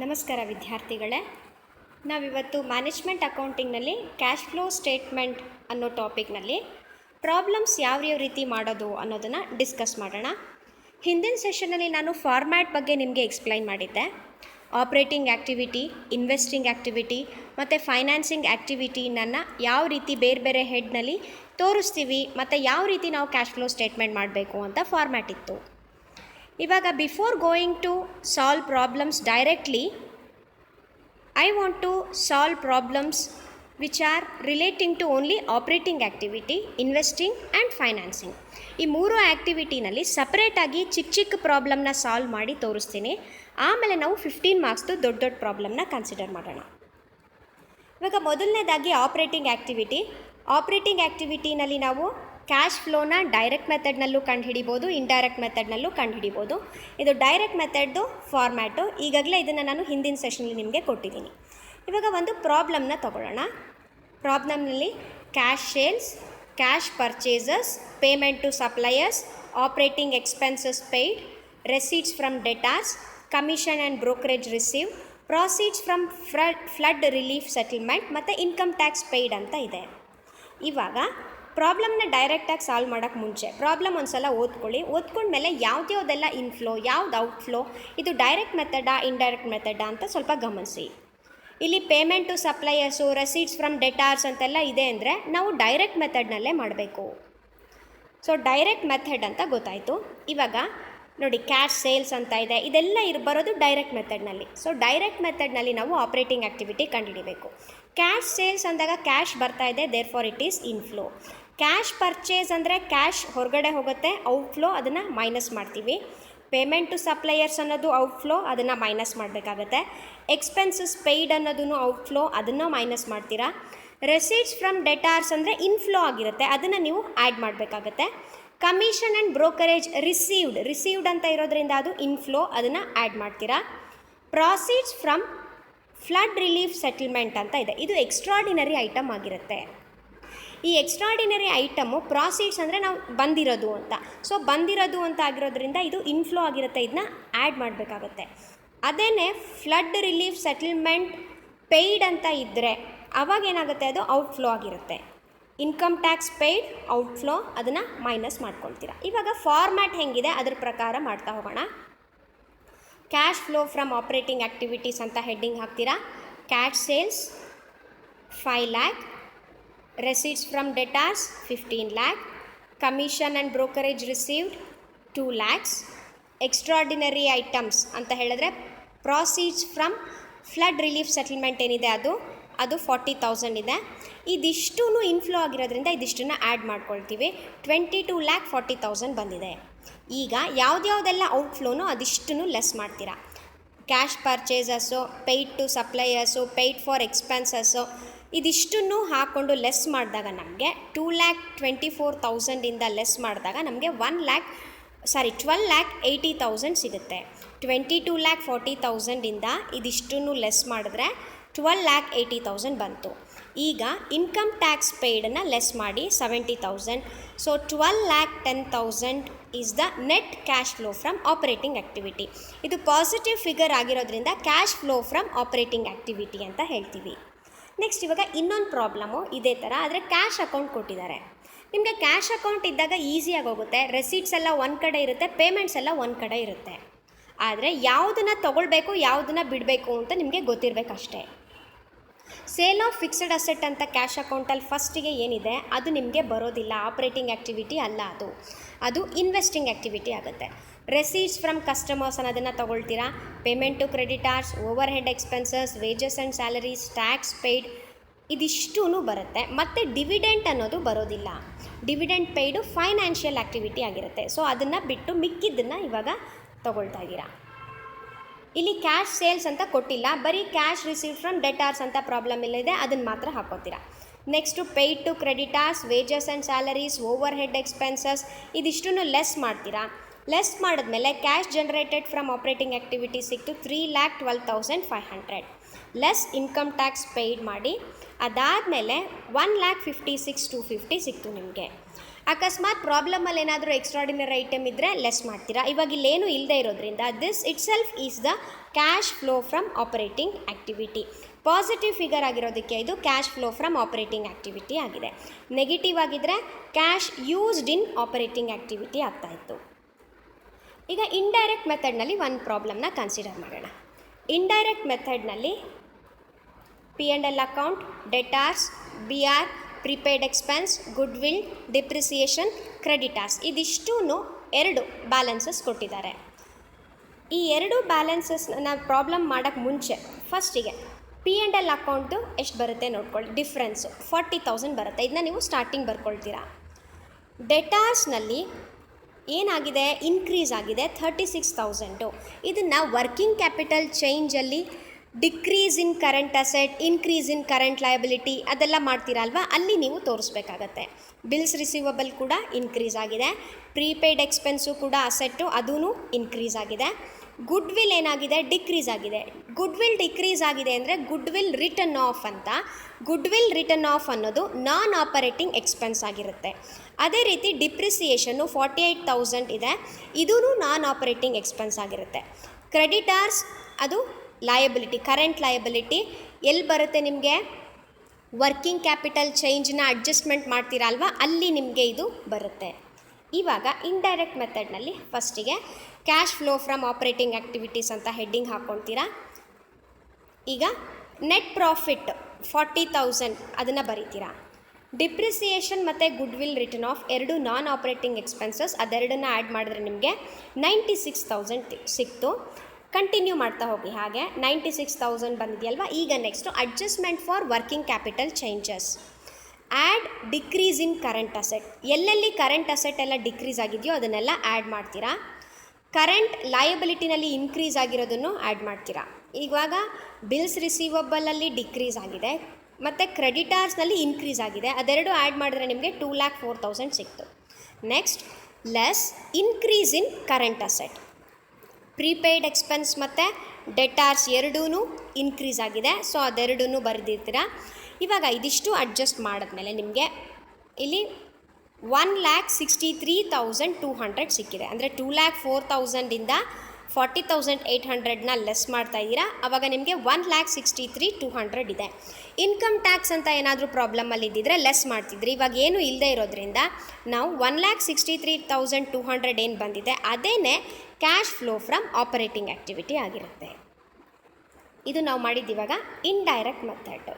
ನಮಸ್ಕಾರ ವಿದ್ಯಾರ್ಥಿಗಳೇ. ನಾವಿವತ್ತು ಮ್ಯಾನೇಜ್ಮೆಂಟ್ ಅಕೌಂಟಿಂಗ್ನಲ್ಲಿ ಕ್ಯಾಶ್ ಫ್ಲೋ ಸ್ಟೇಟ್ಮೆಂಟ್ ಅನ್ನೋ ಟಾಪಿಕ್ನಲ್ಲಿ ಪ್ರಾಬ್ಲಮ್ಸ್ ಯಾವ ರೀತಿ ಮಾಡೋದು ಅನ್ನೋದನ್ನು ಡಿಸ್ಕಸ್ ಮಾಡೋಣ. ಹಿಂದಿನ ಸೆಷನ್ನಲ್ಲಿ ನಾನು ಫಾರ್ಮ್ಯಾಟ್ ಬಗ್ಗೆ ನಿಮಗೆ ಎಕ್ಸ್ಪ್ಲೈನ್ ಮಾಡಿದ್ದೆ. ಆಪ್ರೇಟಿಂಗ್ ಆ್ಯಕ್ಟಿವಿಟಿ, ಇನ್ವೆಸ್ಟಿಂಗ್ ಆ್ಯಕ್ಟಿವಿಟಿ ಮತ್ತು ಫೈನಾನ್ಸಿಂಗ್ ಆ್ಯಕ್ಟಿವಿಟಿನನ್ನು ಯಾವ ರೀತಿ ಬೇರೆ ಬೇರೆ ಹೆಡ್ನಲ್ಲಿ ತೋರಿಸ್ತೀವಿ ಮತ್ತು ಯಾವ ರೀತಿ ನಾವು ಕ್ಯಾಶ್ ಫ್ಲೋ ಸ್ಟೇಟ್ಮೆಂಟ್ ಮಾಡಬೇಕು ಅಂತ ಫಾರ್ಮ್ಯಾಟ್ ಇತ್ತು. ಇವಾಗ before going to solve problems directly, I want to solve problems which are relating to only operating activity, investing and financing. ಈ ಮೂರು ಆ್ಯಕ್ಟಿವಿಟಿನಲ್ಲಿ ಸಪ್ರೇಟಾಗಿ ಚಿಕ್ಕ ಪ್ರಾಬ್ಲಮ್ನ ಸಾಲ್ವ್ ಮಾಡಿ ತೋರಿಸ್ತೀನಿ. ಆಮೇಲೆ ನಾವು 15 ಮಾರ್ಕ್ಸ್ದು ದೊಡ್ಡ ಪ್ರಾಬ್ಲಮ್ನ ಕನ್ಸಿಡರ್ ಮಾಡೋಣ. ಇವಾಗ ಮೊದಲನೇದಾಗಿ ಆಪ್ರೇಟಿಂಗ್ ಆ್ಯಕ್ಟಿವಿಟಿನಲ್ಲಿ ನಾವು ಕ್ಯಾಶ್ ಫ್ಲೋನ ಡೈರೆಕ್ಟ್ ಮೆಥಡ್ನಲ್ಲೂ ಕಂಡುಹಿಡಿಬೋದು, ಇಂಡೈರೆಕ್ಟ್ ಮೆಥಡ್ನಲ್ಲೂ ಕಂಡುಹಿಡಿಬೋದು. ಇದು ಡೈರೆಕ್ಟ್ ಮೆಥಡ್ದು ಫಾರ್ಮ್ಯಾಟು. ಈಗಾಗಲೇ ಇದನ್ನು ನಾನು ಹಿಂದಿನ ಸೆಷನಲ್ಲಿ ನಿಮಗೆ ಕೊಟ್ಟಿದ್ದೀನಿ. ಇವಾಗ ಒಂದು ಪ್ರಾಬ್ಲಮ್ನ ತಗೊಳ್ಳೋಣ. ಪ್ರಾಬ್ಲಮ್ನಲ್ಲಿ cash sales, cash purchases, payment to suppliers, operating expenses paid, receipts from debtors, commission and brokerage receive, proceeds from flood relief settlement ಮತ್ತು ಇನ್ಕಮ್ ಟ್ಯಾಕ್ಸ್ ಪೇಯ್ಡ್ ಅಂತ ಇದೆ. ಇವಾಗ ಪ್ರಾಬ್ಲಮ್ನ ಡೈರೆಕ್ಟಾಗಿ ಸಾಲ್ವ್ ಮಾಡೋಕ್ಕೆ ಮುಂಚೆ ಪ್ರಾಬ್ಲಮ್ ಒಂದು ಸಲ ಓದ್ಕೊಂಡ್ಮೇಲೆ ಯಾವುದ್ಯಾವುದೆಲ್ಲ ಇನ್ಫ್ಲೋ, ಯಾವ್ದು ಔಟ್ಫ್ಲೋ, ಇದು ಡೈರೆಕ್ಟ್ ಮೆಥಡಾ ಇಂಡೈರೆಕ್ಟ್ ಮೆಥಡಾ ಅಂತ ಸ್ವಲ್ಪ ಗಮನಿಸಿ. ಇಲ್ಲಿ ಪೇಮೆಂಟ್ ಟು ಸಪ್ಲೈಯರ್ಸು, ರೆಸೀಟ್ಸ್ ಫ್ರಮ್ ಡೆಟಾರ್ಸ್ ಅಂತೆಲ್ಲ ಇದೆ ಅಂದರೆ ನಾವು ಡೈರೆಕ್ಟ್ ಮೆಥಡ್ನಲ್ಲೇ ಮಾಡಬೇಕು. ಸೊ ಡೈರೆಕ್ಟ್ ಮೆಥಡ್ ಅಂತ ಗೊತ್ತಾಯಿತು. ಇವಾಗ ನೋಡಿ, ಕ್ಯಾಶ್ ಸೇಲ್ಸ್ ಅಂತ ಇದೆ, ಇದೆಲ್ಲ ಬರೋದು ಡೈರೆಕ್ಟ್ ಮೆಥಡ್ನಲ್ಲಿ. ಸೊ ಡೈರೆಕ್ಟ್ ಮೆಥಡ್ನಲ್ಲಿ ನಾವು ಆಪ್ರೇಟಿಂಗ್ ಆ್ಯಕ್ಟಿವಿಟಿ ಕಂಡುಹಿಡಿಬೇಕು. ಕ್ಯಾಶ್ ಸೇಲ್ಸ್ ಅಂದಾಗ ಕ್ಯಾಶ್ ಬರ್ತಾ ಇದೆ, therefore it is inflow. Cash purchase ಅಂದರೆ ಕ್ಯಾಶ್ ಹೊರಗಡೆ ಹೋಗುತ್ತೆ, ಔಟ್ಫ್ಲೋ, ಅದನ್ನು ಮೈನಸ್ ಮಾಡ್ತೀವಿ. ಪೇಮೆಂಟ್ ಟು ಸಪ್ಲೈಯರ್ಸ್ ಅನ್ನೋದು ಔಟ್ಫ್ಲೋ, ಅದನ್ನು ಮೈನಸ್ ಮಾಡಬೇಕಾಗತ್ತೆ. ಎಕ್ಸ್ಪೆನ್ಸಸ್ ಪೇಯ್ಡ್ ಅನ್ನೋದು ಔಟ್ಫ್ಲೋ, ಅದನ್ನು ಮೈನಸ್ ಮಾಡ್ತೀರಾ. ರೆಸೀಟ್ಸ್ ಫ್ರಮ್ ಡೆಟಾರ್ಸ್ ಅಂದರೆ ಇನ್ಫ್ಲೋ ಆಗಿರುತ್ತೆ, ಅದನ್ನು ನೀವು ಆ್ಯಡ್ ಮಾಡಬೇಕಾಗತ್ತೆ. ಕಮಿಷನ್ ಆ್ಯಂಡ್ ಬ್ರೋಕರೇಜ್ ರಿಸೀವ್ಡ್ ಅಂತ ಇರೋದ್ರಿಂದ ಅದು ಇನ್ಫ್ಲೋ, ಅದನ್ನು ಆ್ಯಡ್ ಮಾಡ್ತೀರಾ. ಪ್ರಾಸೀಡ್ಸ್ ಫ್ರಮ್ ಫ್ಲಡ್ ರಿಲೀಫ್ ಸೆಟಲ್ಮೆಂಟ್ ಅಂತ ಇದೆ, ಇದು ಎಕ್ಸ್ಟ್ರಾಡಿನರಿ ಐಟಮ್ ಆಗಿರುತ್ತೆ. ಈ ಎಕ್ಸ್ಟ್ರಾಡಿನರಿ ಐಟಮು ಪ್ರಾಸೀಡ್ಸ್ ಅಂದರೆ ನಾವು ಬಂದಿರೋದು ಅಂತ, ಸೊ ಬಂದಿರೋದು ಅಂತ ಆಗಿರೋದ್ರಿಂದ ಇದು ಇನ್ಫ್ಲೋ ಆಗಿರುತ್ತೆ, ಇದನ್ನ ಆ್ಯಡ್ ಮಾಡಬೇಕಾಗತ್ತೆ. ಅದೇನೇ ಫ್ಲಡ್ ರಿಲೀಫ್ ಸೆಟಲ್ಮೆಂಟ್ ಪೇಯ್ಡ್ ಅಂತ ಇದ್ದರೆ ಅವಾಗ ಏನಾಗುತ್ತೆ, ಅದು ಔಟ್ಫ್ಲೋ ಆಗಿರುತ್ತೆ. ಇನ್ಕಮ್ ಟ್ಯಾಕ್ಸ್ ಪೇಯ್ಡ್ ಔಟ್ಫ್ಲೋ, ಅದನ್ನು ಮೈನಸ್ ಮಾಡ್ಕೊಳ್ತೀರಾ. ಇವಾಗ ಫಾರ್ಮ್ಯಾಟ್ ಹೆಂಗಿದೆ ಅದ್ರ ಪ್ರಕಾರ ಮಾಡ್ತಾ ಹೋಗೋಣ. Cash flow from operating activities ಅಂತ ಹೆಡ್ಡಿಂಗ್ ಹಾಕ್ತೀರಾ. Cash sales 5 lakh, receipts from debtors 15 lakh, commission and brokerage received 2 lakhs, extraordinary items ಅಂತ ಹೇಳಿದ್ರೆ proceeds from flood relief settlement ಏನಿದೆ ಅದು 40,000 ಇದೆ. ಇದಿಷ್ಟೂ ಇನ್ಫ್ಲೋ ಆಗಿರೋದ್ರಿಂದ ಇದಿಷ್ಟನ್ನು ಆ್ಯಡ್ ಮಾಡ್ಕೊಳ್ತೀವಿ. 22,40,000 ಬಂದಿದೆ. ಈಗ ಯಾವುದ್ಯಾವುದೆಲ್ಲ ಔಟ್ಫ್ಲೋನೋ ಅದಿಷ್ಟನ್ನು ಲೆಸ್ ಮಾಡ್ತೀರಾ. Cash purchases, paid to suppliers, paid for expenses, ಇದಿಷ್ಟನ್ನು ಹಾಕ್ಕೊಂಡು ಲೆಸ್ ಮಾಡಿದಾಗ ನಮಗೆ 2,24,000 ಲೆಸ್ ಮಾಡಿದಾಗ ನಮಗೆ 12,80,000 ಸಿಗುತ್ತೆ. 22,40,000 ಇದಿಷ್ಟನ್ನು ಲೆಸ್ ಮಾಡಿದ್ರೆ 12,80,000 ಬಂತು. ಈಗ ಇನ್ಕಮ್ ಟ್ಯಾಕ್ಸ್ ಪೇಯ್ಡನ್ನು ಲೆಸ್ ಮಾಡಿ 70,000. So 12,10,000 is the net cash flow from operating activity. ಇದು ಪಾಸಿಟಿವ್ ಫಿಗರ್ ಆಗಿರೋದ್ರಿಂದ cash flow from operating activity ಅಂತ ಹೇಳ್ತೀವಿ. ನೆಕ್ಸ್ಟ್ ಇವಾಗ ಇನ್ನೊಂದು ಪ್ರಾಬ್ಲಮ್ಮು ಇದೇ ಥರ, ಆದರೆ ಕ್ಯಾಶ್ ಅಕೌಂಟ್ ಕೊಟ್ಟಿದ್ದಾರೆ. ನಿಮಗೆ ಕ್ಯಾಶ್ ಅಕೌಂಟ್ ಇದ್ದಾಗ ಈಸಿಯಾಗಿ ಹೋಗುತ್ತೆ. ರೆಸೀಟ್ಸ್ ಎಲ್ಲ ಒಂದು ಕಡೆ ಇರುತ್ತೆ, ಪೇಮೆಂಟ್ಸ್ ಎಲ್ಲ ಒಂದು ಕಡೆ ಇರುತ್ತೆ. ಆದರೆ ಯಾವುದನ್ನು ತೊಗೊಳ್ಬೇಕು, ಯಾವುದನ್ನು ಬಿಡಬೇಕು ಅಂತ ನಿಮಗೆ ಗೊತ್ತಿರಬೇಕಷ್ಟೇ. ಸೇಲ್ ಆಫ್ ಫಿಕ್ಸೆಡ್ ಅಸೆಟ್ ಅಂತ ಕ್ಯಾಶ್ ಅಕೌಂಟಲ್ಲಿ ಫಸ್ಟಿಗೆ ಏನಿದೆ ಅದು ನಿಮಗೆ ಬರೋದಿಲ್ಲ, ಆಪ್ರೇಟಿಂಗ್ ಆ್ಯಕ್ಟಿವಿಟಿ ಅಲ್ಲ, ಅದು ಇನ್ವೆಸ್ಟಿಂಗ್ ಆ್ಯಕ್ಟಿವಿಟಿ ಆಗುತ್ತೆ. ರೆಸೀಟ್ಸ್ ಫ್ರಮ್ ಕಸ್ಟಮರ್ಸ್ ಅನ್ನೋದನ್ನು ತೊಗೊಳ್ತೀರಾ. Payment to creditors, overhead expenses, wages and salaries, tax paid, ಇದಿಷ್ಟೂ ಬರುತ್ತೆ. ಮತ್ತು ಡಿವಿಡೆಂಟ್ ಅನ್ನೋದು ಬರೋದಿಲ್ಲ. ಡಿವಿಡೆಂಟ್ ಪೇಯ್ಡು ಫೈನಾನ್ಷಿಯಲ್ ಆ್ಯಕ್ಟಿವಿಟಿ ಆಗಿರುತ್ತೆ. ಸೊ ಅದನ್ನು ಬಿಟ್ಟು ಮಿಕ್ಕಿದ್ದನ್ನು ಇವಾಗ ತೊಗೊಳ್ತಾ ಇದ್ದೀರಾ. ಇಲ್ಲಿ ಕ್ಯಾಶ್ ಸೇಲ್ಸ್ ಅಂತ ಕೊಟ್ಟಿಲ್ಲ, ಬರೀ ಕ್ಯಾಶ್ ರಿಸೀವ್ ಫ್ರಮ್ ಡೆಟಾರ್ಸ್ ಅಂತ ಪ್ರಾಬ್ಲಮ್ ಇಲ್ಲಿದೆ, ಅದನ್ನು ಮಾತ್ರ ಹಾಕೋತೀರಾ. Next paid to creditors, wages and salaries, overhead expenses, ಇದಿಷ್ಟನ್ನು ಲೆಸ್ ಮಾಡ್ತೀರಾ. ಲೆಸ್ ಮಾಡಿದ್ಮೇಲೆ cash generated from operating activity ಸಿಕ್ತು 3,12,500 ಲೆಸ್ ಇನ್ಕಮ್ ಟ್ಯಾಕ್ಸ್ ಪೇಯ್ಡ್ ಮಾಡಿ. ಅದಾದಮೇಲೆ 1,56,250 ಸಿಕ್ತು ನಿಮಗೆ. ಅಕಸ್ಮಾತ್ ಪ್ರಾಬ್ಲಮಲ್ಲಿ ಏನಾದರೂ ಎಕ್ಸ್ಟ್ರಾಡಿನರಿ ಐಟಮ್ ಇದ್ದರೆ ಲೆಸ್ ಮಾಡ್ತೀರಾ. ಇವಾಗ ಇಲ್ಲೇನು ಇಲ್ಲದೆ ಇರೋದ್ರಿಂದ this itself is the cash flow from operating activity. Positive figure ಆಗಿರೋದಕ್ಕೆ ಇದು cash flow from operating activity ಆಗಿದೆ. ನೆಗೆಟಿವ್ ಆಗಿದ್ದರೆ cash used in operating activity ಆಗ್ತಾಯಿತ್ತು. ಈಗ ಇಂಡೈರೆಕ್ಟ್ ಮೆಥಡ್ನಲ್ಲಿ ಒಂದು ಪ್ರಾಬ್ಲಮ್ನ ಕನ್ಸಿಡರ್ ಮಾಡೋಣ. ಇಂಡೈರೆಕ್ಟ್ ಮೆಥಡ್ನಲ್ಲಿ P&L account, debtors, BR, prepaid expense, goodwill, depreciation, creditors ಇದಿಷ್ಟೂ 2 ಬ್ಯಾಲೆನ್ಸಸ್ ಕೊಟ್ಟಿದ್ದಾರೆ. ಈ 2 ಬ್ಯಾಲೆನ್ಸಸ್ನ ಪ್ರಾಬ್ಲಮ್ ಮಾಡೋಕ್ಕೆ ಮುಂಚೆ ಫಸ್ಟಿಗೆ P&L ಅಕೌಂಟು ಎಷ್ಟು ಬರುತ್ತೆ ನೋಡ್ಕೊಳ್ಳಿ. ಡಿಫ್ರೆನ್ಸು 40,000 ಬರುತ್ತೆ. ಇದನ್ನ ನೀವು ಸ್ಟಾರ್ಟಿಂಗ್ ಬರ್ಕೊಳ್ತೀರಾ. ಡೆಟಾರ್ಸ್ನಲ್ಲಿ ಏನಾಗಿದೆ, ಇನ್ಕ್ರೀಸ್ ಆಗಿದೆ 36,000. ಇದನ್ನು ವರ್ಕಿಂಗ್ ಕ್ಯಾಪಿಟಲ್ ಚೇಂಜಲ್ಲಿ decrease in current asset, increase in current liability ಅದೆಲ್ಲ ಮಾಡ್ತೀರಲ್ವ, ಅಲ್ಲಿ ನೀವು ತೋರಿಸ್ಬೇಕಾಗತ್ತೆ. ಬಿಲ್ಸ್ ರಿಸೀವಬಲ್ ಕೂಡ ಇನ್ಕ್ರೀಸ್ ಆಗಿದೆ. ಪ್ರೀಪೇಯ್ಡ್ ಎಕ್ಸ್ಪೆನ್ಸು ಕೂಡ ಅಸೆಟ್ಟು ಅದೂ ಇನ್ಕ್ರೀಸ್ ಆಗಿದೆ. ಗುಡ್ ವಿಲ್ ಏನಾಗಿದೆ, ಡಿಕ್ರೀಸ್ ಆಗಿದೆ. ಗುಡ್ ವಿಲ್ ಡಿಕ್ರೀಸ್ ಆಗಿದೆ ಅಂದರೆ ಗುಡ್ ವಿಲ್ ರಿಟರ್ನ್ ಆಫ್ ಅಂತ. ಗುಡ್ ವಿಲ್ ರಿಟರ್ನ್ ಆಫ್ ಅನ್ನೋದು ನಾನ್ ಆಪರೇಟಿಂಗ್ ಎಕ್ಸ್ಪೆನ್ಸ್ ಆಗಿರುತ್ತೆ. ಅದೇ ರೀತಿ ಡಿಪ್ರಿಸಿಯೇಷನ್ನು 48,000 ಇದೆ, ಇದೂ ನಾನ್ ಆಪರೇಟಿಂಗ್ ಎಕ್ಸ್ಪೆನ್ಸ್ ಆಗಿರುತ್ತೆ. ಕ್ರೆಡಿಟಾರ್ಸ್ ಅದು ಲಯಬಿಲಿಟಿ, ಕರೆಂಟ್ ಲಯಬಿಲಿಟಿ ಎಲ್ಲಿ ಬರುತ್ತೆ ನಿಮಗೆ, ವರ್ಕಿಂಗ್ ಕ್ಯಾಪಿಟಲ್ ಚೇಂಜ್ನ ಅಡ್ಜಸ್ಟ್ಮೆಂಟ್ ಮಾಡ್ತೀರಾ ಅಲ್ವಾ, ಅಲ್ಲಿ ನಿಮಗೆ ಇದು ಬರುತ್ತೆ. ಇವಾಗ ಇಂಡೈರೆಕ್ಟ್ ಮೆಥಡ್ನಲ್ಲಿ ಫಸ್ಟಿಗೆ cash flow from operating activities ಅಂತ ಹೆಡ್ಡಿಂಗ್ ಹಾಕ್ಕೊಳ್ತೀರಾ. ಈಗ ನೆಟ್ ಪ್ರಾಫಿಟ್ 40,000 ಅದನ್ನು ಬರೀತೀರಾ. ಡಿಪ್ರಿಸಿಯೇಷನ್ ಮತ್ತು goodwill written off 2 non operating expenses, ಅದೆರಡನ್ನ ಆ್ಯಡ್ ಮಾಡಿದ್ರೆ ನಿಮಗೆ 96,000 ಸಿಕ್ತು. ಕಂಟಿನ್ಯೂ ಮಾಡ್ತಾ ಹೋಗಿ. ಹಾಗೆ 96,000 ಬಂದಿದೆಯಲ್ವ. ಈಗ next adjustment for working capital changes. Add decrease in current asset, ಎಲ್ಲೆಲ್ಲಿ ಕರೆಂಟ್ ಅಸೆಟ್ ಎಲ್ಲ ಡಿಕ್ರೀಸ್ ಆಗಿದೆಯೋ ಅದನ್ನೆಲ್ಲ ಆ್ಯಡ್ ಮಾಡ್ತೀರಾ. ಕರೆಂಟ್ ಲಯಬಿಲಿಟಿನಲ್ಲಿ ಇನ್ಕ್ರೀಸ್ ಆಗಿರೋದನ್ನು ಆ್ಯಡ್ ಮಾಡ್ತೀರಾ. ಇವಾಗ ಬಿಲ್ಸ್ ರಿಸೀವಬಲಲ್ಲಿ ಡಿಕ್ರೀಸ್ ಆಗಿದೆ ಮತ್ತು ಕ್ರೆಡಿಟಾರ್ಸ್ನಲ್ಲಿ ಇನ್ಕ್ರೀಸ್ ಆಗಿದೆ, ಅದೆರಡು ಆ್ಯಡ್ ಮಾಡಿದ್ರೆ ನಿಮಗೆ 2,04,000 ಸಿಕ್ತು. Next less increase in current asset. Prepaid expense ಮತ್ತು ಡೆಟಾರ್ಸ್ ಎರಡೂ ಇನ್ಕ್ರೀಸ್ ಆಗಿದೆ, ಸೊ ಅದೆರಡೂ ಬರೆದಿರ್ತೀರಾ. ಇವಾಗ ಇದಿಷ್ಟು ಅಡ್ಜಸ್ಟ್ ಮಾಡಿದ್ಮೇಲೆ ನಿಮಗೆ ಇಲ್ಲಿ 1,63,200 ಸಿಕ್ಕಿದೆ. ಅಂದರೆ 2,04,000ಇಂದ 40,800ನ ಲೆಸ್ ಮಾಡ್ತಾ ಇದ್ದೀರಾ. ಆವಾಗ ನಿಮಗೆ 1,63,200 ಇದೆ. ಇನ್ಕಮ್ ಟ್ಯಾಕ್ಸ್ ಅಂತ ಏನಾದರೂ ಪ್ರಾಬ್ಲಮಲ್ಲಿ ಇದ್ದಿದ್ರೆ ಲೆಸ್ ಮಾಡ್ತಿದ್ರಿ. ಇವಾಗ ಏನು ಇಲ್ಲದೆ ಇರೋದ್ರಿಂದ ನಾವು 1,63,200 ಏನು ಬಂದಿದೆ ಅದೇ cash flow from operating activity ಆಗಿರುತ್ತೆ. ಇದು ನಾವು ಮಾಡಿದ್ದಿವಾಗ ಇಂಡೈರೆಕ್ಟ್ ಮೆಥಡ್.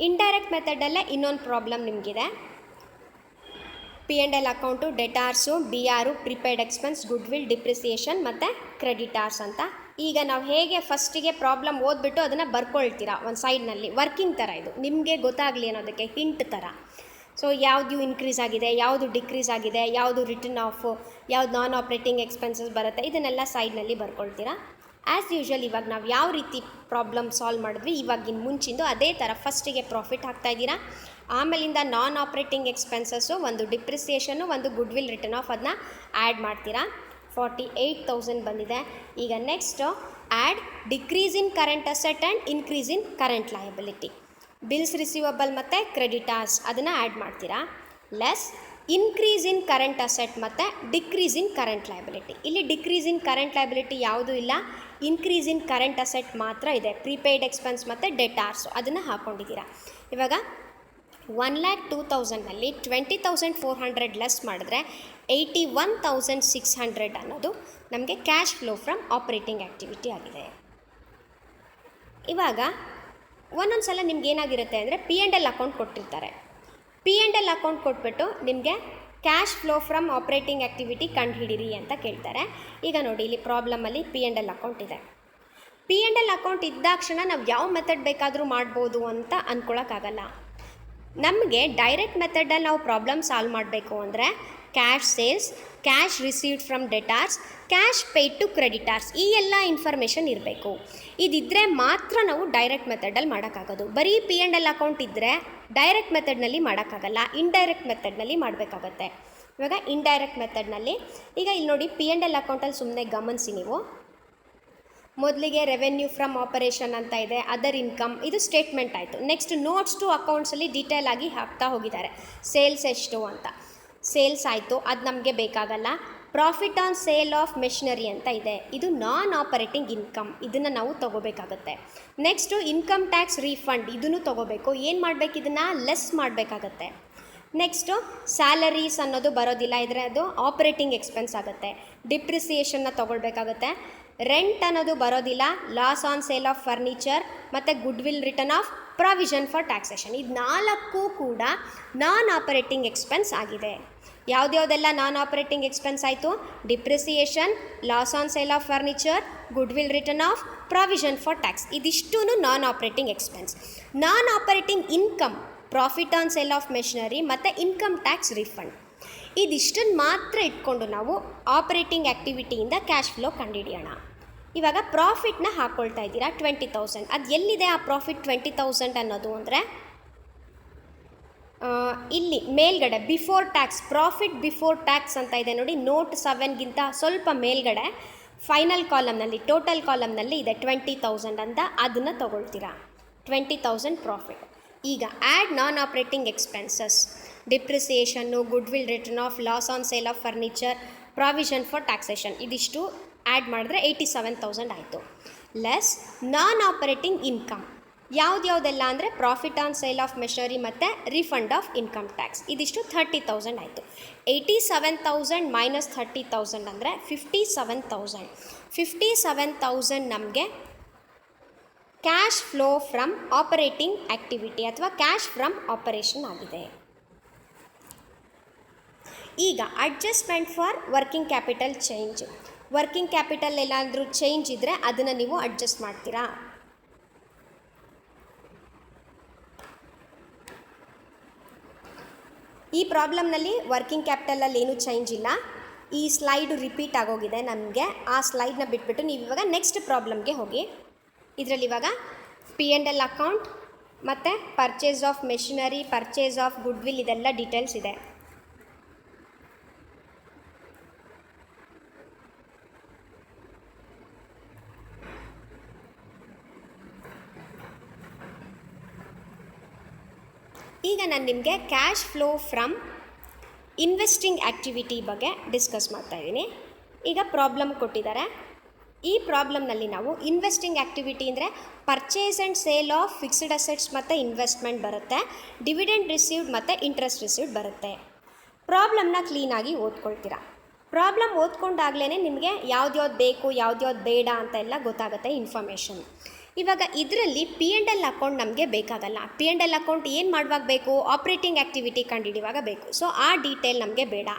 ಇಂಡೈರೆಕ್ಟ್ ಮೆಥಡಲ್ಲೇ ಇನ್ನೊಂದು ಪ್ರಾಬ್ಲಮ್ ನಿಮಗಿದೆ. P&L account, debtors, BR, prepaid expense, goodwill, depreciation ಮತ್ತು ಕ್ರೆಡಿಟಾರ್ಸ್ ಅಂತ. ಈಗ ನಾವು ಹೇಗೆ ಫಸ್ಟಿಗೆ ಪ್ರಾಬ್ಲಮ್ ಓದ್ಬಿಟ್ಟು ಅದನ್ನು ಬರ್ಕೊಳ್ತೀರಾ ಒಂದು ಸೈಡ್ನಲ್ಲಿ, ವರ್ಕಿಂಗ್ ಥರ ಇದು ನಿಮಗೆ ಗೊತ್ತಾಗಲಿ ಅನ್ನೋದಕ್ಕೆ ಹಿಂಟ್ ಥರ. ಸೊ ಯಾವುದು ಇನ್ಕ್ರೀಸ್ ಆಗಿದೆ, ಯಾವುದು ಡಿಕ್ರೀಸ್ ಆಗಿದೆ, ಯಾವುದು ರಿಟರ್ನ್ ಆಫು, ಯಾವುದು ನಾನ್ ಆಪ್ರೇಟಿಂಗ್ ಎಕ್ಸ್ಪೆನ್ಸಸ್ ಬರುತ್ತೆ, ಇದನ್ನೆಲ್ಲ ಸೈಡ್ನಲ್ಲಿ ಬರ್ಕೊಳ್ತೀರಾ. ಆ್ಯಸ್ ಯೂಶ್ವಲ್ ಇವಾಗ ನಾವು ಯಾವ ರೀತಿ ಪ್ರಾಬ್ಲಮ್ ಸಾಲ್ವ್ ಮಾಡಿದ್ವಿ ಇವಾಗಿನ ಮುಂಚಿಂದು ಅದೇ ಥರ ಫಸ್ಟಿಗೆ ಪ್ರಾಫಿಟ್ ಹಾಕ್ತಾಯಿದ್ದೀರಾ. ಆಮೇಲಿಂದ ನಾನ್ ಆಪ್ರೇಟಿಂಗ್ ಎಕ್ಸ್ಪೆನ್ಸಸ್ಸು, ಒಂದು ಡಿಪ್ರಿಸಿಯೇಷನ್ನು, ಒಂದು ಗುಡ್ ವಿಲ್ ರಿಟರ್ನ್ ಆಫ್ ಅದನ್ನ ಆ್ಯಡ್ ಮಾಡ್ತೀರಾ. 48,000 ಬಂದಿದೆ. ಈಗ next add decrease in current asset and increase in current liability. Bills receivable ಮತ್ತು ಕ್ರೆಡಿಟಾರ್ಸ್ ಅದನ್ನು ಆ್ಯಡ್ ಮಾಡ್ತೀರಾ. Less increase in current asset ಮತ್ತು ಡಿಕ್ರೀಸ್ ಇನ್ ಕರೆಂಟ್ ಲಯಬಿಲಿಟಿ. ಇಲ್ಲಿ ಡಿಕ್ರೀಸ್ ಇನ್ ಕರೆಂಟ್ ಲಯಬಿಲಿಟಿ ಯಾವುದೂ ಇಲ್ಲ, ಇನ್ಕ್ರೀಸ್ ಇನ್ ಕರೆಂಟ್ ಅಸೆಟ್ ಮಾತ್ರ ಇದೆ. Prepaid expense ಮತ್ತು ಡೆಟಾರ್ಸು ಅದನ್ನು ಹಾಕ್ಕೊಂಡಿದ್ದೀರಾ. ಇವಾಗ 1,02,000ನಲ್ಲಿ 20,400 ಲೆಸ್ ಮಾಡಿದ್ರೆ 81,600 ಅನ್ನೋದು ನಮಗೆ cash flow from operating activity ಆಗಿದೆ. ಇವಾಗ ಒಂದೊಂದು ಸಲ ನಿಮ್ಗೆ ಏನಾಗಿರುತ್ತೆ ಅಂದರೆ P&L ಅಕೌಂಟ್ ಕೊಟ್ಟಿರ್ತಾರೆ. P&L ಅಕೌಂಟ್ ಕೊಟ್ಬಿಟ್ಟು ನಿಮಗೆ cash flow from operating activity ಕಂಡುಹಿಡಿರಿ ಅಂತ ಕೇಳ್ತಾರೆ. ಈಗ ನೋಡಿ ಇಲ್ಲಿ ಪ್ರಾಬ್ಲಮಲ್ಲಿ P&L ಅಕೌಂಟ್ ಇದೆ. P&L ಅಕೌಂಟ್ ಇದ್ದಾಕ್ಷಣ ನಾವು ಯಾವ ಮೆಥಡ್ ಬೇಕಾದರೂ ಮಾಡ್ಬೋದು ಅಂತ ಅಂದ್ಕೊಳ್ಳೋಕ್ಕಾಗಲ್ಲ. ನಮಗೆ ಡೈರೆಕ್ಟ್ ಮೆಥಡಲ್ಲಿ ನಾವು ಪ್ರಾಬ್ಲಮ್ ಸಾಲ್ವ್ ಮಾಡಬೇಕು ಅಂದರೆ cash sales, cash received from debtors, cash paid to creditors ಈ ಎಲ್ಲ ಇನ್ಫಾರ್ಮೇಷನ್ ಇರಬೇಕು. ಇದಿದ್ದರೆ ಮಾತ್ರ ನಾವು ಡೈರೆಕ್ಟ್ ಮೆಥಡಲ್ಲಿ ಮಾಡೋಕ್ಕಾಗೋದು. ಬರೀ P&L ಅಕೌಂಟ್ ಇದ್ದರೆ ಡೈರೆಕ್ಟ್ ಮೆಥಡ್ನಲ್ಲಿ ಮಾಡೋಕ್ಕಾಗಲ್ಲ, ಇಂಡೈರೆಕ್ಟ್ ಮೆಥಡ್ನಲ್ಲಿ ಮಾಡಬೇಕಾಗತ್ತೆ. ಇವಾಗ ಇಂಡೈರೆಕ್ಟ್ ಮೆಥಡ್ನಲ್ಲಿ ಈಗ ಇಲ್ಲಿ ನೋಡಿ P&L ಅಕೌಂಟಲ್ಲಿ ಸುಮ್ಮನೆ ಗಮನಿಸಿ ನೀವು. ಮೊದಲಿಗೆ ರೆವೆನ್ಯೂ ಫ್ರಮ್ ಆಪರೇಷನ್ ಅಂತ ಇದೆ, ಅದರ್ ಇನ್ಕಮ್ ಇದು ಸ್ಟೇಟ್ಮೆಂಟ್ ಆಯಿತು. ನೆಕ್ಸ್ಟ್ ನೋಟ್ಸ್ ಟು ಅಕೌಂಟ್ಸಲ್ಲಿ ಡೀಟೇಲ್ ಆಗಿ ಹಾಕ್ತಾ ಹೋಗಿದ್ದಾರೆ ಸೇಲ್ಸ್ ಎಷ್ಟು ಅಂತ. ಸೇಲ್ಸ್ ಆಯಿತು, ಅದು ನಮಗೆ ಬೇಕಾಗಲ್ಲ. Profit on sale of machinery ಅಂತ ಇದೆ, ಇದು ನಾನ್ ಆಪರೇಟಿಂಗ್ ಇನ್ಕಮ್, ಇದನ್ನು ನಾವು ತೊಗೋಬೇಕಾಗತ್ತೆ. ನೆಕ್ಸ್ಟು ಇನ್ಕಮ್ ಟ್ಯಾಕ್ಸ್ ರೀಫಂಡ್, ಇದನ್ನು ತೊಗೋಬೇಕು. ಏನು ಮಾಡಬೇಕು, ಇದನ್ನು ಲೆಸ್ ಮಾಡಬೇಕಾಗತ್ತೆ. ನೆಕ್ಸ್ಟು ಸ್ಯಾಲರೀಸ್ ಅನ್ನೋದು ಬರೋದಿಲ್ಲ, ಇದ್ರೆ ಅದು ಆಪರೇಟಿಂಗ್ ಎಕ್ಸ್ಪೆನ್ಸ್ ಆಗುತ್ತೆ. ಡಿಪ್ರಿಸಿಯೇಷನ್ನ ತೊಗೊಳ್ಬೇಕಾಗತ್ತೆ. ರೆಂಟ್ ಅನ್ನೋದು ಬರೋದಿಲ್ಲ, loss on sale of furniture ಮತ್ತು goodwill written off provision for taxation, ಇದು 4 ಕೂಡ ನಾನ್ ಆಪರೇಟಿಂಗ್ ಎಕ್ಸ್ಪೆನ್ಸ್ ಆಗಿದೆ. ಯಾವುದ್ಯಾವುದೆಲ್ಲ ನಾನ್ ಆಪರೇಟಿಂಗ್ ಎಕ್ಸ್ಪೆನ್ಸ್ ಆಯಿತು? Depreciation, loss on sale of furniture, goodwill written off provision for tax, ಇದಿಷ್ಟೂ non operating expense. Non operating income, profit on sale of machinery ಮತ್ತು income tax refund, ಇದಿಷ್ಟನ್ನು ಮಾತ್ರ ಇಟ್ಕೊಂಡು ನಾವು operating ಆ್ಯಕ್ಟಿವಿಟಿಯಿಂದ cash flow ಕಂಡುಹಿಡಿಯೋಣ. ಇವಾಗ ಪ್ರಾಫಿಟ್ನ ಹಾಕ್ಕೊಳ್ತಾ ಇದ್ದೀರಾ 20,000. ಅದು ಎಲ್ಲಿದೆ ಆ ಪ್ರಾಫಿಟ್ 20,000 ಅನ್ನೋದು ಅಂದರೆ ಇಲ್ಲಿ ಮೇಲ್ಗಡೆ before tax, profit before tax ಅಂತ ಇದೆ ನೋಡಿ, ನೋಟ್ 7ಗಿಂತ ಸ್ವಲ್ಪ ಮೇಲ್ಗಡೆ ಫೈನಲ್ ಕಾಲಮ್ನಲ್ಲಿ, ಟೋಟಲ್ ಕಾಲಮ್ನಲ್ಲಿ ಇದೆ 20,000 ಅಂತ, ಅದನ್ನು ತಗೊಳ್ತೀರಾ. 20,000 ಪ್ರಾಫಿಟ್. ಈಗ add non operating expenses, depreciation, good will written of, loss on sale of furniture, provision for taxation, ಇದಿಷ್ಟು ಆ್ಯಡ್ ಮಾಡಿದ್ರೆ 87,000 ಆಯಿತು. ಲೆಸ್ ನಾನ್ ಆಪರೇಟಿಂಗ್ ಇನ್ಕಮ್, ಯಾವುದ್ಯಾವುದೆಲ್ಲ ಅಂದರೆ profit on sale of machinery ಮತ್ತು ರಿಫಂಡ್ ಆಫ್ ಇನ್ಕಮ್ ಟ್ಯಾಕ್ಸ್, ಇದಿಷ್ಟು 30,000 ಆಯಿತು. 87,000 minus 30,000 ಅಂದರೆ 57,000. 57,000 ನಮಗೆ cash flow from operating activity ಅಥವಾ ಕ್ಯಾಶ್ ಫ್ರಮ್ ಆಪರೇಷನ್ ಆಗಿದೆ. ಈಗ adjustment for working capital change, working capital ಎಲ್ಲಾದರೂ ಚೇಂಜ್ ಇದ್ದರೆ ಅದನ್ನು ನೀವು ಅಡ್ಜಸ್ಟ್ ಮಾಡ್ತೀರಾ. ಈ ಪ್ರಾಬ್ಲಮ್ನಲ್ಲಿ ವರ್ಕಿಂಗ್ ಕ್ಯಾಪಿಟಲಲ್ಲಿ ಏನೂ ಚೇಂಜ್ ಇಲ್ಲ. ಈ ಸ್ಲೈಡು ರಿಪೀಟ್ ಆಗೋಗಿದೆ ನಮಗೆ, ಆ ಸ್ಲೈಡ್ನ ಬಿಟ್ಬಿಟ್ಟು ನೀವು ಇವಾಗ ನೆಕ್ಸ್ಟ್ ಪ್ರಾಬ್ಲಮ್ಗೆ ಹೋಗಿ. ಇದರಲ್ಲಿ ಇವಾಗ P&L ಅಕೌಂಟ್ ಮತ್ತು purchase of machinery, purchase of good will, ಇದೆಲ್ಲ ಡೀಟೇಲ್ಸ್ ಇದೆ. ಈಗ ನಾನು ನಿಮಗೆ cash flow from investing activity ಬಗ್ಗೆ ಡಿಸ್ಕಸ್ ಮಾಡ್ತಾ ಇದ್ದೀನಿ. ಈಗ ಪ್ರಾಬ್ಲಮ್ ಕೊಟ್ಟಿದ್ದಾರೆ. ಈ ಪ್ರಾಬ್ಲಮ್ನಲ್ಲಿ ನಾವು ಇನ್ವೆಸ್ಟಿಂಗ್ ಆ್ಯಕ್ಟಿವಿಟಿ ಅಂದರೆ purchase and sale of fixed assets ಮತ್ತು ಇನ್ವೆಸ್ಟ್ಮೆಂಟ್ ಬರುತ್ತೆ, ಡಿವಿಡೆಂಡ್ ರಿಸೀವ್ಡ್ ಮತ್ತು ಇಂಟ್ರೆಸ್ಟ್ ರಿಸೀವ್ಡ್ ಬರುತ್ತೆ. ಪ್ರಾಬ್ಲಮ್ನ ಕ್ಲೀನಾಗಿ ಓದ್ಕೊಳ್ತೀರಾ. ಪ್ರಾಬ್ಲಮ್ ಓದ್ಕೊಂಡಾಗಲೇ ನಿಮಗೆ ಯಾವ್ದ್ಯಾವ್ದು ಬೇಕು, ಯಾವ್ದ್ಯಾವ್ದು ಬೇಡ ಅಂತ ಎಲ್ಲ ಗೊತ್ತಾಗುತ್ತೆ ಇನ್ಫಾರ್ಮೇಷನ್. ಇವಾಗ ಇದರಲ್ಲಿ P&L ಅಕೌಂಟ್ ನಮಗೆ ಬೇಕಾಗಲ್ಲ. P&L ಅಕೌಂಟ್ ಏನು ಮಾಡುವಾಗ ಬೇಕು? ಆಪ್ರೇಟಿಂಗ್ ಆ್ಯಕ್ಟಿವಿಟಿ ಕಂಡುಹಿಡಿಯುವಾಗ ಬೇಕು. ಸೊ ಆ ಡೀಟೇಲ್ ನಮಗೆ ಬೇಡ.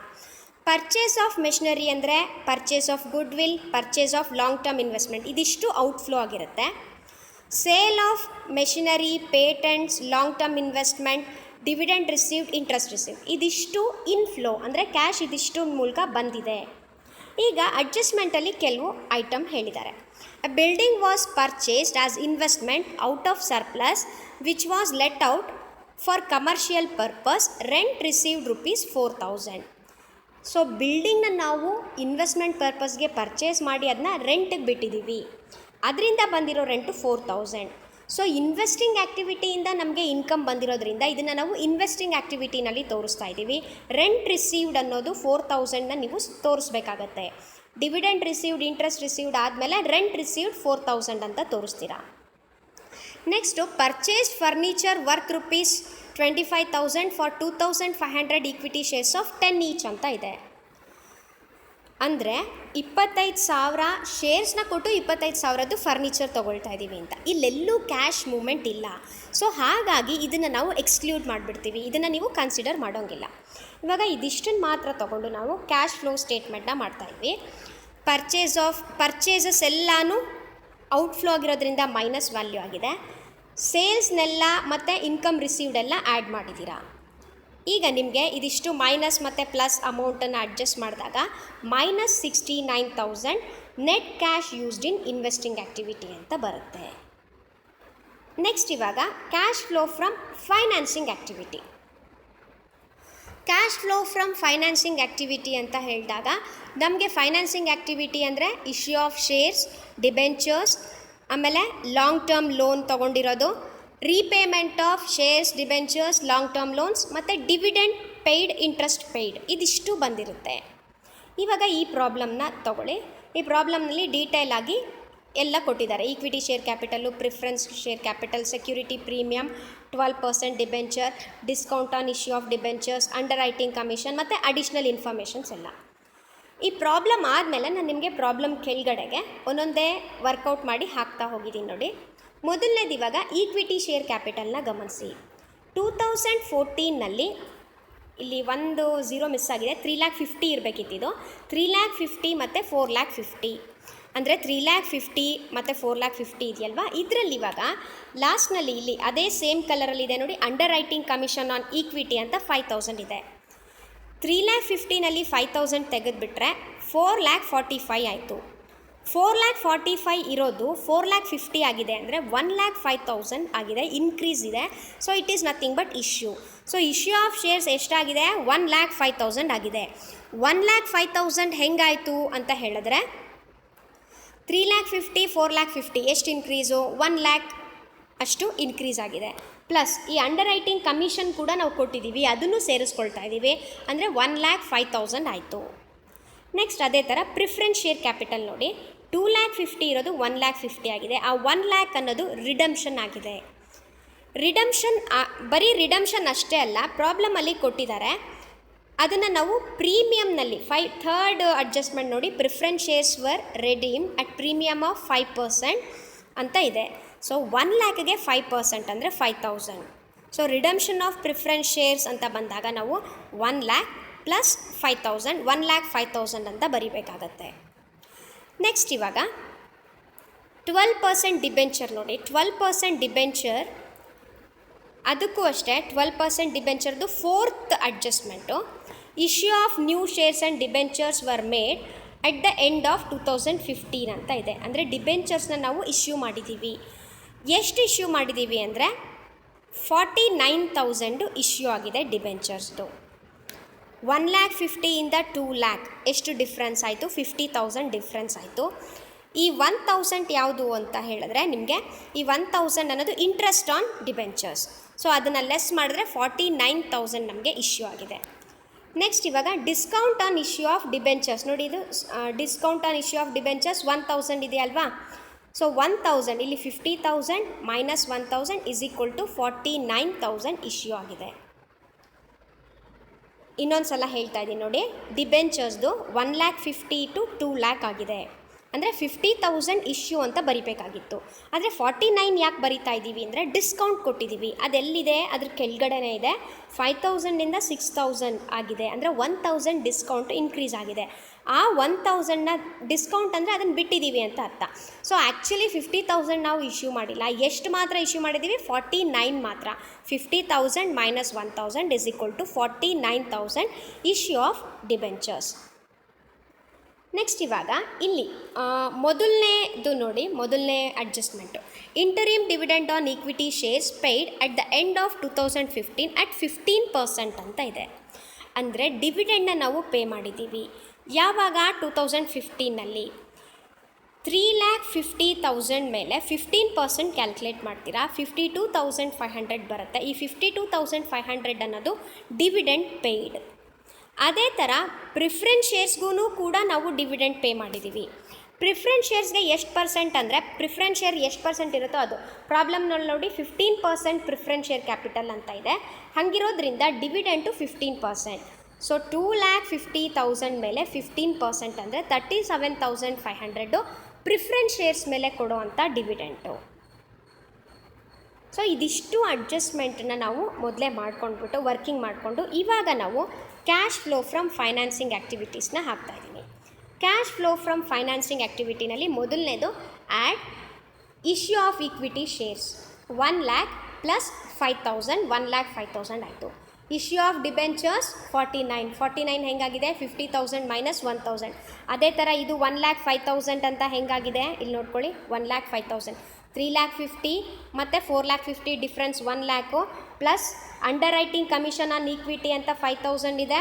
ಪರ್ಚೇಸ್ ಆಫ್ ಮೆಷಿನರಿ ಅಂದರೆ purchase of good will, purchase of long term investment, ಇದಿಷ್ಟು ಔಟ್ಫ್ಲೋ ಆಗಿರುತ್ತೆ. Sale of machinery, patents, long term investment, dividend received, interest received, ಇದಿಷ್ಟು ಇನ್ಫ್ಲೋ ಅಂದರೆ ಕ್ಯಾಶ್ ಇದಿಷ್ಟು ಮೂಲಕ ಬಂದಿದೆ. ಈಗ ಅಡ್ಜಸ್ಟ್ಮೆಂಟಲ್ಲಿ ಕೆಲವು ಐಟಮ್ ಹೇಳಿದ್ದಾರೆ. A building was purchased as investment out of surplus which was let out for commercial purpose. Rent received rupees 4,000. So ಬಿಲ್ಡಿಂಗ್ನ ನಾವು investment ಪರ್ಪಸ್ಗೆ purchase ಮಾಡಿ ಅದನ್ನ ರೆಂಟಿಗೆ ಬಿಟ್ಟಿದ್ದೀವಿ, ಅದರಿಂದ ಬಂದಿರೋ ರೆಂಟು 4,000. ಸೊ ಇನ್ವೆಸ್ಟಿಂಗ್ ಆ್ಯಕ್ಟಿವಿಟಿಯಿಂದ ನಮಗೆ ಇನ್ಕಮ್ ಬಂದಿರೋದ್ರಿಂದ ಇದನ್ನು ನಾವು ಇನ್ವೆಸ್ಟಿಂಗ್ ಆ್ಯಕ್ಟಿವಿಟಿನಲ್ಲಿ ತೋರಿಸ್ತಾ ಇದ್ದೀವಿ. ರೆಂಟ್ ರಿಸೀವ್ಡ್ ಅನ್ನೋದು 4,000ನ ನೀವು ತೋರಿಸ್ಬೇಕಾಗತ್ತೆ. ಡಿವಿಡೆಂಡ್ ರಿಸೀವ್ಡ್, ಇಂಟ್ರೆಸ್ಟ್ ರಿಸೀವ್ಡ್ ಆದಮೇಲೆ ರೆಂಟ್ ರಿಸೀವ್ಡ್ 4,000 ಅಂತ ತೋರಿಸ್ತೀರಾ. Next purchase furniture worth rupees 25,000 for 2,500 equity shares of 10 each ಅಂತ ಇದೆ. ಅಂದರೆ 25,000 ಶೇರ್ಸ್ನ ಕೊಟ್ಟು 25,000ದ್ದು ಫರ್ನಿಚರ್ ತೊಗೊಳ್ತಾ ಇದ್ದೀವಿ ಅಂತ. ಇಲ್ಲೆಲ್ಲೂ ಕ್ಯಾಶ್ ಮೂಮೆಂಟ್ ಇಲ್ಲ. ಸೊ ಹಾಗಾಗಿ ಇದನ್ನು ನಾವು ಎಕ್ಸ್ಕ್ಲೂಡ್ ಮಾಡಿಬಿಡ್ತೀವಿ, ಇದನ್ನು ನೀವು ಕನ್ಸಿಡರ್ ಮಾಡೋಂಗಿಲ್ಲ. ಇವಾಗ ಇದಿಷ್ಟನ್ನು ಮಾತ್ರ ತೊಗೊಂಡು ನಾವು ಕ್ಯಾಶ್ ಫ್ಲೋ ಸ್ಟೇಟ್ಮೆಂಟ್ನ ಮಾಡ್ತಾಯಿದ್ವಿ. ಪರ್ಚೇಸಸ್ ಎಲ್ಲನೂ ಔಟ್ಫ್ಲೋ ಆಗಿರೋದ್ರಿಂದ ಮೈನಸ್ ವ್ಯಾಲ್ಯೂ ಆಗಿದೆ. ಸೇಲ್ಸ್ನೆಲ್ಲ ಮತ್ತು ಇನ್ಕಮ್ ರಿಸೀವ್ಡ್ ಎಲ್ಲ ಆ್ಯಡ್ ಮಾಡಿದ್ದೀರಾ. ಈಗ ನಿಮಗೆ ಇದಿಷ್ಟು ಮೈನಸ್ ಮತ್ತು ಪ್ಲಸ್ ಅಮೌಂಟನ್ನು ಅಡ್ಜಸ್ಟ್ ಮಾಡಿದಾಗ -69,000 net cash used in investing activity ಅಂತ ಬರುತ್ತೆ. ನೆಕ್ಸ್ಟ್ ಇವಾಗ cash flow from financing activity. Cash flow from financing activity ಅಂತ ಹೇಳಿದಾಗ ನಮಗೆ ಫೈನಾನ್ಸಿಂಗ್ ಆ್ಯಕ್ಟಿವಿಟಿ ಅಂದರೆ ಇಶ್ಯೂ ಆಫ್ ಶೇರ್ಸ್, ಡಿಬೆಂಚರ್ಸ್, ಆಮೇಲೆ ಲಾಂಗ್ ಟರ್ಮ್ ಲೋನ್ ತೊಗೊಂಡಿರೋದು, repayment of shares, debentures, long term loans ಮತ್ತು ಡಿವಿಡೆಂಡ್ ಪೇಯ್ಡ್, ಇಂಟ್ರೆಸ್ಟ್ ಪೇಯ್ಡ್, ಇದಿಷ್ಟು ಬಂದಿರುತ್ತೆ. ಇವಾಗ ಈ ಪ್ರಾಬ್ಲಮ್ನ ತಗೊಳ್ಳಿ. ಈ ಪ್ರಾಬ್ಲಮ್ನಲ್ಲಿ ಡೀಟೇಲ್ ಆಗಿ ಎಲ್ಲ ಕೊಟ್ಟಿದ್ದಾರೆ. Equity share capital, preference share capital, security premium, 12% debenture, discount on issue of debentures, under writing commission ಮತ್ತು ಅಡಿಷ್ನಲ್ ಇನ್ಫಾರ್ಮೇಷನ್ಸ್ ಎಲ್ಲ. ಈ ಪ್ರಾಬ್ಲಮ್ ಆದಮೇಲೆ ನಾನು ನಿಮಗೆ ಪ್ರಾಬ್ಲಮ್ ಕೆಳಗಡೆಗೆ ಒಂದೊಂದೇ ವರ್ಕೌಟ್ ಮಾಡಿ ಹಾಕ್ತಾ ಹೋಗಿದ್ದೀನಿ ನೋಡಿ. ಮೊದಲನೇದು ಇವಾಗ ಈಕ್ವಿಟಿ ಶೇರ್ ಕ್ಯಾಪಿಟಲ್ನ ಗಮನಿಸಿ. 2014ನಲ್ಲಿ ಇಲ್ಲಿ ಒಂದು 0 ಮಿಸ್ ಆಗಿದೆ. 3,50,000 ಇರಬೇಕಿತ್ತು. 3,50,000 ಮತ್ತು 4,50,000 ಅಂದರೆ 3,50,000 ಮತ್ತು 4,50,000 ಇದೆಯಲ್ವಾ. ಇದರಲ್ಲಿ ಇವಾಗ ಲಾಸ್ಟ್ನಲ್ಲಿ ಇಲ್ಲಿ ಅದೇ ಸೇಮ್ ಕಲರಲ್ಲಿದೆ ನೋಡಿ, under writing commission on equity ಅಂತ 5,000 ಇದೆ. 3,50,000ನಲ್ಲಿ 5,000 ತೆಗೆದುಬಿಟ್ರೆ 4,45,000 ಆಯಿತು. 4,45,000 ಇರೋದು 4,50,000 ಆಗಿದೆ ಅಂದರೆ 1,05,000 ಆಗಿದೆ, ಇನ್ಕ್ರೀಸ್ ಇದೆ. So it is nothing but issue. So issue of shares ಎಷ್ಟಾಗಿದೆ? 1,05,000 ಆಗಿದೆ. 1,05,000 ಹೆಂಗಾಯಿತು ಅಂತ ಹೇಳಿದ್ರೆ 3,50,000 4,50,000 ಎಷ್ಟು ಇನ್ಕ್ರೀಸು? 1,00,000 ಅಷ್ಟು ಇನ್ಕ್ರೀಸ್ ಆಗಿದೆ. ಪ್ಲಸ್ ಈ ಅಂಡರ್ ರೈಟಿಂಗ್ ಕಮಿಷನ್ ಕೂಡ ನಾವು ಕೊಟ್ಟಿದ್ದೀವಿ, ಅದನ್ನು ಸೇರಿಸ್ಕೊಳ್ತಾ ಇದ್ದೀವಿ, ಅಂದರೆ 1,05,000 ಆಯಿತು. ನೆಕ್ಸ್ಟ್ ಅದೇ ಥರ ಪ್ರಿಫರೆನ್ಸ್ ಶೇರ್ ಕ್ಯಾಪಿಟಲ್ ನೋಡಿ, 2,50,000 ಇರೋದು 1,50,000 ಆಗಿದೆ. ಆ 1,00,000 ಅನ್ನೋದು ರಿಡಮ್ಷನ್ ಆಗಿದೆ. ರಿಡಮ್ಷನ್ ಬರೀ ರಿಡಮ್ಷನ್ ಅಷ್ಟೇ ಅಲ್ಲ, ಪ್ರಾಬ್ಲಮಲ್ಲಿ ಕೊಟ್ಟಿದ್ದಾರೆ. ಅದನ್ನು ನಾವು ಪ್ರೀಮಿಯಮ್ನಲ್ಲಿ ಥರ್ಡ್ ಅಡ್ಜಸ್ಟ್ಮೆಂಟ್ ನೋಡಿ, preference shares var redeem at premium of 5% ಅಂತ ಇದೆ. ಸೊ 1,00,000ಗೆ 5% ಅಂದರೆ 5,000. So redemption of preference shares ಅಂತ ಬಂದಾಗ ನಾವು 1,00,000 ಪ್ಲಸ್ 5,000, 1,05,000 ಅಂತ ಬರಿಬೇಕಾಗತ್ತೆ. ನೆಕ್ಸ್ಟ್ ಇವಾಗ 12% ಡಿಬೆಂಚರ್ ನೋಡಿ. 12% ಡಿಬೆಂಚರ್ ಅದಕ್ಕೂ ಅಷ್ಟೇ, 12% ಡಿಬೆಂಚರ್ದು fourth adjustment, issue of new shares and debentures were made at the end of 2015 ಅಂತ ಇದೆ. ಅಂದರೆ ಡಿಬೆಂಚರ್ಸ್ನ ನಾವು ಇಶ್ಯೂ ಮಾಡಿದ್ದೀವಿ. ಎಷ್ಟು ಇಶ್ಯೂ ಮಾಡಿದ್ದೀವಿ ಅಂದರೆ 49,000 ಇಶ್ಯೂ ಆಗಿದೆ ಡಿಬೆಂಚರ್ಸ್ದು. 1,50,000 ಇಂದ 2,00,000 ಎಷ್ಟು ಡಿಫ್ರೆನ್ಸ್ ಆಯಿತು? 50,000 ಡಿಫ್ರೆನ್ಸ್ ಆಯಿತು. ಈ 1,000 ಯಾವುದು ಅಂತ ಹೇಳಿದ್ರೆ ನಿಮಗೆ ಈ 1,000 ಅನ್ನೋದು ಇಂಟ್ರೆಸ್ಟ್ ಆನ್ ಡಿಬೆಂಚರ್ಸ್. ಸೊ ಅದನ್ನು ಲೆಸ್ ಮಾಡಿದ್ರೆ 49,000 ನಮಗೆ ಇಶ್ಯೂ ಆಗಿದೆ. ನೆಕ್ಸ್ಟ್ ಇವಾಗ discount on issue of debentures ನೋಡಿ. ಇದು discount on issue of debentures 1,000 ಇದೆಯಲ್ವಾ. ಸೊ 1,000 ಇಲ್ಲಿ 50,000 minus 1,000 is equal to 49,000 issue ಆಗಿದೆ. ಇನ್ನೊಂದು ಸಲ ಹೇಳ್ತಾ ಇದ್ದೀನಿ ನೋಡಿ, ಡಿಬೆಂಚರ್ಸ್ದು 1,50,000 ಟು 2,00,000 ಆಗಿದೆ. ಅಂದರೆ 50,000 ಇಶ್ಯೂ ಅಂತ ಬರಿಬೇಕಾಗಿತ್ತು. ಆದರೆ 49 ಯಾಕೆ ಬರಿತಾ ಇದ್ದೀವಿ ಅಂದರೆ ಡಿಸ್ಕೌಂಟ್ ಕೊಟ್ಟಿದ್ದೀವಿ. ಅದೆಲ್ಲಿದೆ? ಅದ್ರ ಕೆಳಗಡೆನೇ ಇದೆ. 5,000ಇಂದ 6,000 ಆಗಿದೆ, ಅಂದರೆ 1,000 ಡಿಸ್ಕೌಂಟ್ ಇನ್ಕ್ರೀಸ್ ಆಗಿದೆ. ಆ 1,000ನ ಡಿಸ್ಕೌಂಟ್ ಅಂದರೆ ಅದನ್ನು ಬಿಟ್ಟಿದ್ದೀವಿ ಅಂತ ಅರ್ಥ. ಸೊ ಆ್ಯಕ್ಚುಲಿ 50,000 ನಾವು ಇಶ್ಯೂ ಮಾಡಿಲ್ಲ. ಎಷ್ಟು ಮಾತ್ರ ಇಶ್ಯೂ ಮಾಡಿದ್ದೀವಿ? 49 ಮಾತ್ರ. 50,000 minus 1,000 is equal to 49,000 issue of debentures. Next ಇವಾಗ ಇಲ್ಲಿ ಮೊದಲನೇದು ನೋಡಿ, ಮೊದಲನೇ adjustment interim dividend on equity shares paid at the end of 2015 at 15% ಅಂತ ಇದೆ. ಅಂದರೆ ಡಿವಿಡೆಂಡನ್ನ ನಾವು ಪೇ ಮಾಡಿದ್ದೀವಿ. ಯಾವಾಗ? 2015ನಲ್ಲಿ 3,50,000 ಮೇಲೆ 15% ಕ್ಯಾಲ್ಕುಲೇಟ್ ಮಾಡ್ತೀರಾ, 52,500 ಬರುತ್ತೆ. ಈ 52,500 ಅನ್ನೋದು ಡಿವಿಡೆಂಡ್ ಪೇಯ್ಡ್. ಅದೇ ಥರ ಪ್ರಿಫರೆನ್ಸ್ ಶೇರ್ಸ್ಗೂ ಕೂಡ ನಾವು ಡಿವಿಡೆಂಡ್ ಪೇ ಮಾಡಿದ್ದೀವಿ. ಪ್ರಿಫರೆನ್ಸ್ ಶೇರ್ಸ್ಗೆ ಎಷ್ಟು ಪರ್ಸೆಂಟ್ ಅಂದರೆ ಪ್ರಿಫರೆನ್ಸ್ ಶೇರ್ ಎಷ್ಟು ಪರ್ಸೆಂಟ್ ಇರುತ್ತೋ ಅದು. ಪ್ರಾಬ್ಲಮ್ನಲ್ಲಿ ನೋಡಿ 15% ಪ್ರಿಫರೆನ್ಸ್ ಶೇರ್ ಕ್ಯಾಪಿಟಲ್ ಅಂತ ಇದೆ. ಹಾಗಿರೋದ್ರಿಂದ ಡಿವಿಡೆಂಟು 15%. ಸೊ 2,50,000 ಮೇಲೆ 15% ಅಂದರೆ 37,500 ಪ್ರಿಫರೆನ್ಸ್ ಶೇರ್ಸ್ ಮೇಲೆ ಕೊಡೋ ಅಂಥ ಡಿವಿಡೆಂಟು. ಸೊ ಇದಿಷ್ಟು ಅಡ್ಜಸ್ಟ್ಮೆಂಟನ್ನ ನಾವು ಮೊದಲೇ ಮಾಡ್ಕೊಂಡ್ಬಿಟ್ಟು ವರ್ಕಿಂಗ್ ಮಾಡಿಕೊಂಡು ಇವಾಗ ನಾವು ಕ್ಯಾಶ್ ಫ್ಲೋ ಫ್ರಮ್ ಫೈನಾನ್ಸಿಂಗ್ ಆ್ಯಕ್ಟಿವಿಟೀಸ್ನ ಹಾಕ್ತಾಯಿದ್ದೀನಿ. ಕ್ಯಾಶ್ ಫ್ಲೋ ಫ್ರಮ್ ಫೈನಾನ್ಸಿಂಗ್ ಆ್ಯಕ್ಟಿವಿಟಿನಲ್ಲಿ ಮೊದಲನೇದು add issue of equity shares 1,00,000 plus 5,000, 1,05,000 ಆಯಿತು. Issue of debentures 49 ಹೆಂಗಾಗಿದೆ? 50,000 ಮೈನಸ್ 1,000. ಅದೇ ಥರ ಇದು 1,05,000 ಅಂತ ಹೆಂಗಾಗಿದೆ? ಇಲ್ಲಿ ನೋಡ್ಕೊಳ್ಳಿ, 1,05,000. 3,50,000 ಮತ್ತು 4,50,000 difference 1,00,000 plus under writing commission on equity ಅಂತ 5,000 ಇದೆ.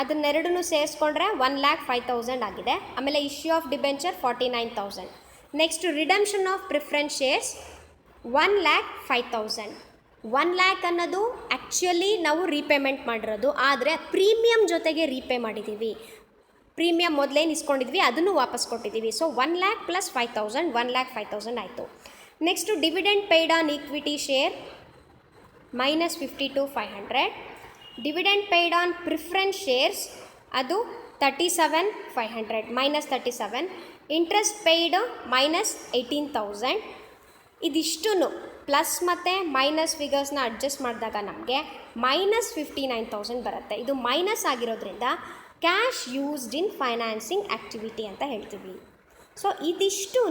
ಅದನ್ನೆರಡನ್ನೂ ಸೇರಿಸ್ಕೊಂಡ್ರೆ 1,05,000 ಆಗಿದೆ. ಆಮೇಲೆ issue of debenture 49,000. Next redemption of preference shares 1,05,000. 1,00,000 ಅನ್ನೋದು ಆ್ಯಕ್ಚುಲಿ ನಾವು ರೀಪೇಮೆಂಟ್ ಮಾಡಿರೋದು, ಆದರೆ ಪ್ರೀಮಿಯಮ್ ಜೊತೆಗೆ ರೀಪೇ ಮಾಡಿದ್ದೀವಿ. ಪ್ರೀಮಿಯಮ್ ಮೊದಲೇನು ಇಸ್ಕೊಂಡಿದ್ವಿ ಅದನ್ನು ವಾಪಸ್ ಕೊಟ್ಟಿದ್ದೀವಿ. ಸೊ 1 lakh ಪ್ಲಸ್ 5,000, 1 lakh 5,000 ಆಯಿತು. Next dividend paid on equity share minus 52,500. Dividend paid on preference shares ಅದು 37,500 ಮೈನಸ್ 37. Interest paid minus 18,000. ಇದಿಷ್ಟು ಪ್ಲಸ್ ಮತ್ತು ಮೈನಸ್ ಫಿಗರ್ಸ್ನ ಅಡ್ಜಸ್ಟ್ ಮಾಡಿದಾಗ ನಮಗೆ ಮೈನಸ್ 59,000 ಬರುತ್ತೆ. ಇದು ಮೈನಸ್ ಆಗಿರೋದ್ರಿಂದ cash used in financing activity ಅಂತ ಹೇಳ್ತೀವಿ. ಸೊ ಇದಿಷ್ಟು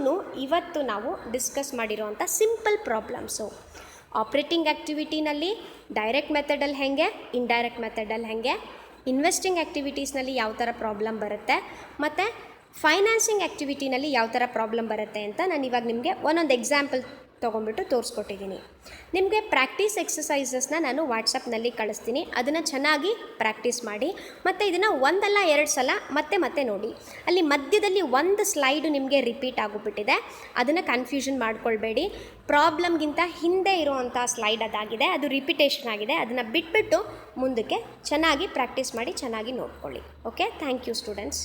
ಇವತ್ತು ನಾವು ಡಿಸ್ಕಸ್ ಮಾಡಿರೋವಂಥ ಸಿಂಪಲ್ ಪ್ರಾಬ್ಲಮ್ಸು. ಆಪ್ರೇಟಿಂಗ್ ಆ್ಯಕ್ಟಿವಿಟಿನಲ್ಲಿ ಡೈರೆಕ್ಟ್ ಮೆಥಡಲ್ಲಿ ಹೇಗೆ, ಇಂಡೈರೆಕ್ಟ್ ಮೆಥಡಲ್ಲಿ ಹೇಗೆ, ಇನ್ವೆಸ್ಟಿಂಗ್ ಆ್ಯಕ್ಟಿವಿಟೀಸ್ನಲ್ಲಿ ಯಾವ ಥರ ಪ್ರಾಬ್ಲಮ್ ಬರುತ್ತೆ, ಮತ್ತು ಫೈನಾನ್ಸಿಂಗ್ ಆ್ಯಕ್ಟಿವಿಟಿನಲ್ಲಿ ಯಾವ ಥರ ಪ್ರಾಬ್ಲಮ್ ಬರುತ್ತೆ ಅಂತ ನಾನು ಇವಾಗ ನಿಮಗೆ ಒಂದೊಂದು ಎಕ್ಸಾಂಪಲ್ ತೊಗೊಂಡ್ಬಿಟ್ಟು ತೋರಿಸ್ಕೊಟ್ಟಿದ್ದೀನಿ. ನಿಮಗೆ ಪ್ರಾಕ್ಟೀಸ್ ಎಕ್ಸಸೈಸಸ್ನ ನಾನು ವಾಟ್ಸಪ್ನಲ್ಲಿ ಕಳಿಸ್ತೀನಿ. ಅದನ್ನು ಚೆನ್ನಾಗಿ ಪ್ರಾಕ್ಟೀಸ್ ಮಾಡಿ ಮತ್ತು ಇದನ್ನು ಒಂದಲ್ಲ 2 ಸಲ ಮತ್ತೆ ನೋಡಿ. ಅಲ್ಲಿ ಮಧ್ಯದಲ್ಲಿ ಒಂದು ಸ್ಲೈಡು ನಿಮಗೆ ರಿಪೀಟ್ ಆಗಿಬಿಟ್ಟಿದೆ, ಅದನ್ನು ಕನ್ಫ್ಯೂಷನ್ ಮಾಡ್ಕೊಳ್ಬೇಡಿ. ಪ್ರಾಬ್ಲಮ್ಗಿಂತ ಹಿಂದೆ ಇರುವಂಥ ಸ್ಲೈಡ್ ಅದಾಗಿದೆ, ಅದು ರಿಪಿಟೇಷನ್ ಆಗಿದೆ. ಅದನ್ನು ಬಿಟ್ಬಿಟ್ಟು ಮುಂದಕ್ಕೆ ಚೆನ್ನಾಗಿ ಪ್ರಾಕ್ಟೀಸ್ ಮಾಡಿ ಚೆನ್ನಾಗಿ ನೋಡ್ಕೊಳ್ಳಿ. Okay, thank you students.